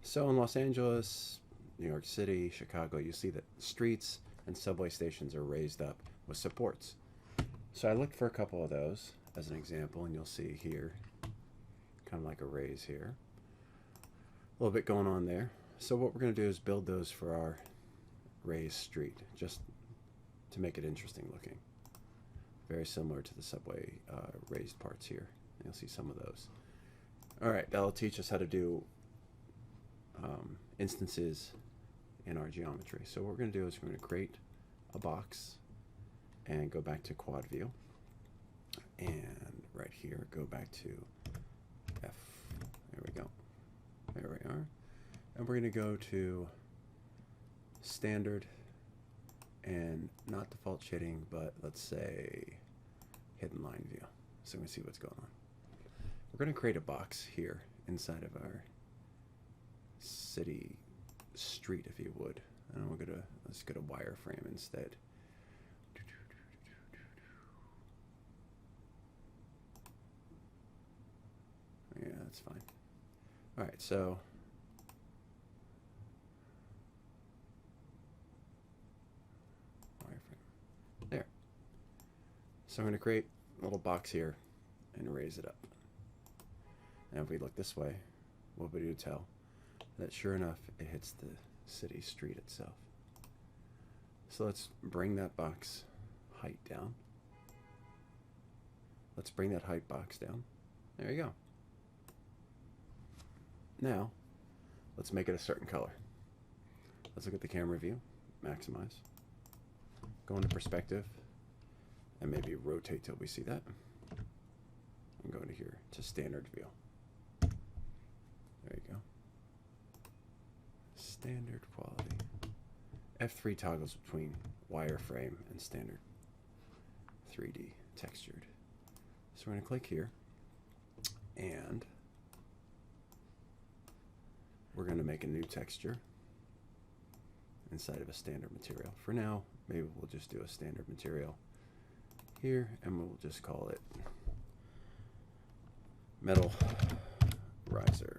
So in Los Angeles, New York City, Chicago, you see that streets and subway stations are raised up with supports. So I looked for a couple of those as an example, and you'll see here, kind of like a raise here. A little bit going on there. So what we're going to do is build those for our raised street, just to make it interesting looking. Very similar to the subway raised parts here. You'll see some of those. All right, that'll teach us how to do instances in our geometry. So what we're going to do is we're going to create a box and go back to quad view, and right here go back to F. There we go. There we are. And we're going to go to standard and not default shading, but let's say hidden line view. So we can see what's going on. We're going to create a box here inside of our city street, if you would. And we're going to, let's go to wireframe instead. Yeah, that's fine. All right, so wireframe. There. So I'm going to create a little box here and raise it up. And if we look this way, we'll be able to tell that sure enough, it hits the city street itself. So let's bring that box height down. Let's bring that height box down. There you go. Now, let's make it a certain color. Let's look at the camera view, maximize, go into perspective, and maybe rotate till we see that. And go into here to standard view. There you go. Standard quality. F3 toggles between wireframe and standard 3D textured. So we're going to click here, and we're going to make a new texture inside of a standard material. For now, maybe we'll just do a standard material here, and we'll just call it metal riser.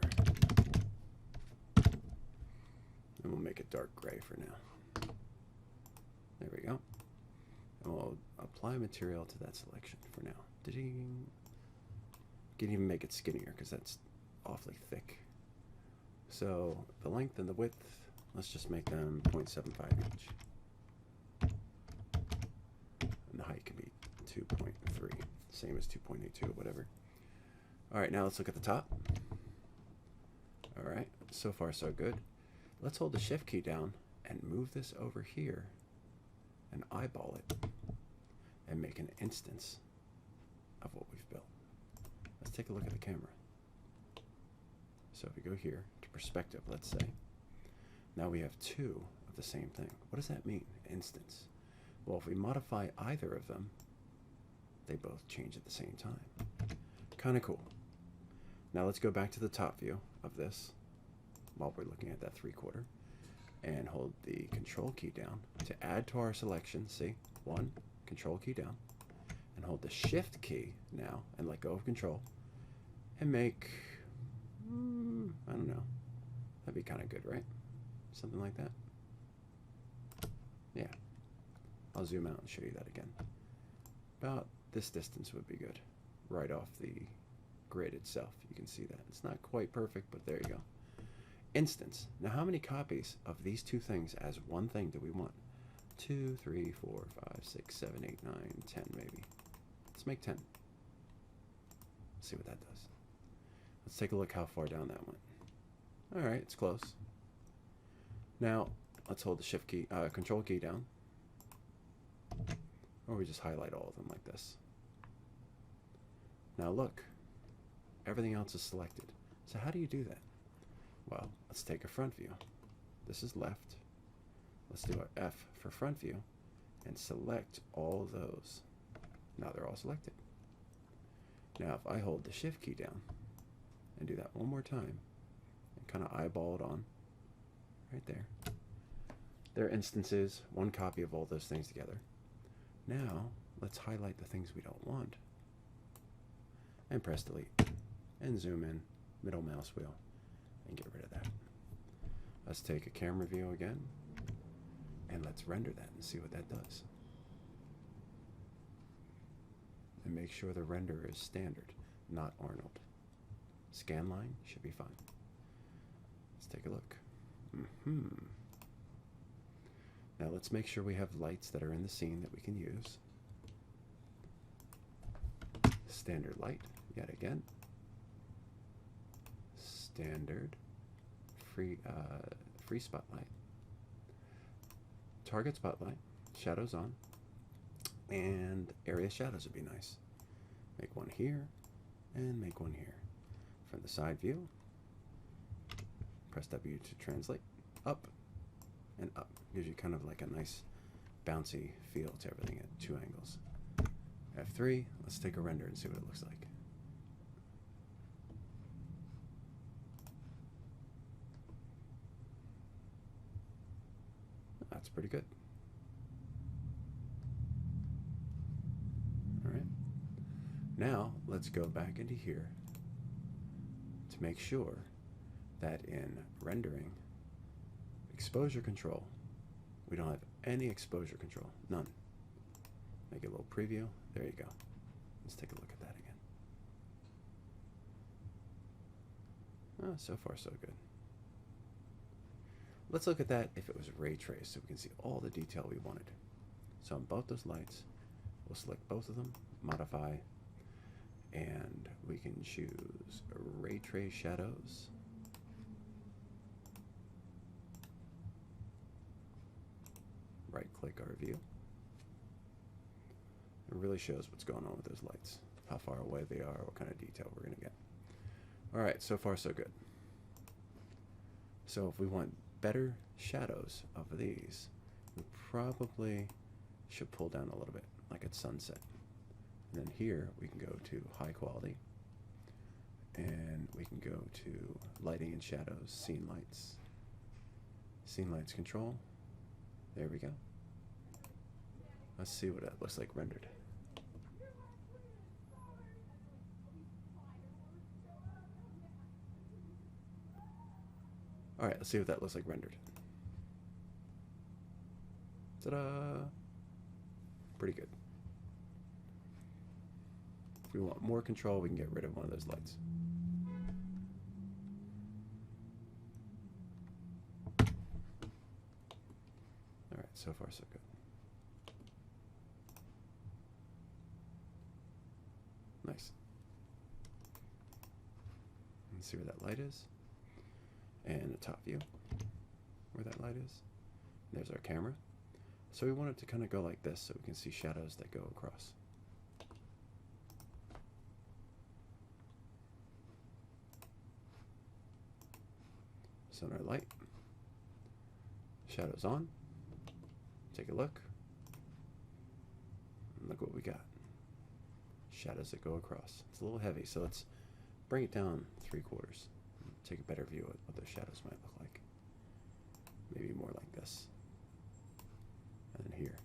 And we'll make it dark gray for now. There we go. And we'll apply material to that selection for now. Can even make it skinnier because that's awfully thick. So the length and the width, let's just make them 0.75 each. And the height can be 2.3, same as 2.82 or whatever. All right, now let's look at the top. All right, so far so good. Let's hold the shift key down and move this over here and eyeball it and make an instance of what we've built. Let's take a look at the camera. So if we go here to perspective, let's say, now we have two of the same thing. What does that mean, instance? Well, if we modify either of them, they both change at the same time. Kind of cool. Now let's go back to the top view of this while we're looking at that 3/4 and hold the control key down to add to our selection. See, one, control key down, and hold the shift key now and let go of control and make, I don't know, that'd be kind of good, right? Something like that. Yeah, I'll zoom out and show you that again. About this distance would be good, right off the grid itself. You can see that. It's not quite perfect, but there you go. Instance. Now how many copies of these two things as one thing do we want? 2, 3, 4, 5, 6, 7, 8, 9, 10 maybe. Let's make 10. See what that does. Let's take a look how far down that went. All right, it's close. Now let's hold the shift key, control key down, or we just highlight all of them like this. Now look, everything else is selected. So how do you do that? Well, let's take a front view. This is left. Let's do our F for front view and select all of those. Now they're all selected. Now if I hold the shift key down and do that one more time and kind of eyeball it on right there, there are instances, one copy of all those things together. Now let's highlight the things we don't want and press delete and zoom in, middle mouse wheel, and get rid of that. Let's take a camera view again, and let's render that and see what that does. And make sure the render is standard, not Arnold. Scanline should be fine. Let's take a look. Now let's make sure we have lights that are in the scene that we can use. Standard light, yet again. Standard free spotlight. Target spotlight, shadows on, and area shadows would be nice. Make one here, and make one here. From the side view, press W to translate, up and up. Gives you kind of like a nice bouncy feel to everything at 2 angles. F3, let's take a render and see what it looks like. That's pretty good. All right. Now let's go back into here to make sure that in rendering exposure control, we don't have any exposure control, none. Make a little preview. There you go. Let's take a look at that again. So far so good. Let's look at that if it was ray traced so we can see all the detail we wanted. So on both those lights, we'll select both of them, modify, and we can choose ray trace shadows. Right click our view. It really shows what's going on with those lights, how far away they are, what kind of detail we're going to get. All right, so far so good. So if we want better shadows of these, we probably should pull down a little bit, like at sunset. And then here we can go to high quality, and we can go to lighting and shadows, scene lights control. There we go. Let's see what that looks like rendered. All right, let's see what that looks like rendered. Ta-da! Pretty good. If we want more control, we can get rid of one of those lights. All right, so far so good. Nice. Let's see where that light is. And the top view, where that light is. There's our camera. So we want it to kind of go like this so we can see shadows that go across. So in our light, shadows on. Take a look. And look what we got. Shadows that go across. It's a little heavy, so let's bring it down 3/4. Take a better view of what those shadows might look like. Maybe more like this. And then here,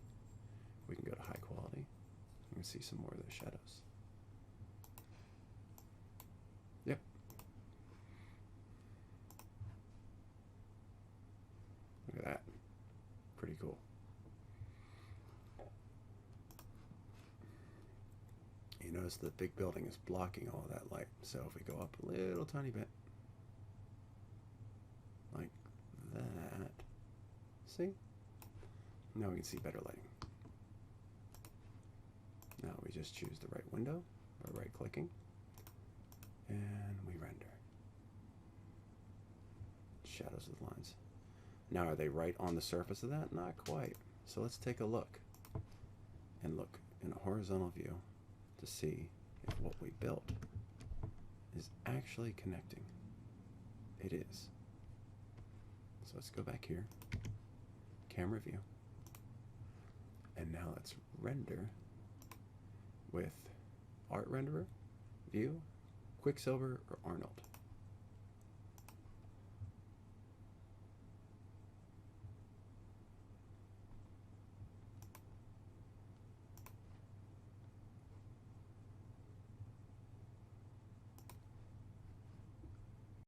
we can go to high quality. You can see some more of those shadows. Yep. Look at that. Pretty cool. You notice the big building is blocking all of that light. So if we go up a little tiny bit, like that, see? Now we can see better lighting. Now we just choose the right window by right clicking, and we render. Shadows with lines. Now are they right on the surface of that? Not quite. So let's take a look and look in a horizontal view to see if what we built is actually connecting. It is. So let's go back here, camera view, and now let's render with art renderer, view, Quicksilver, or Arnold.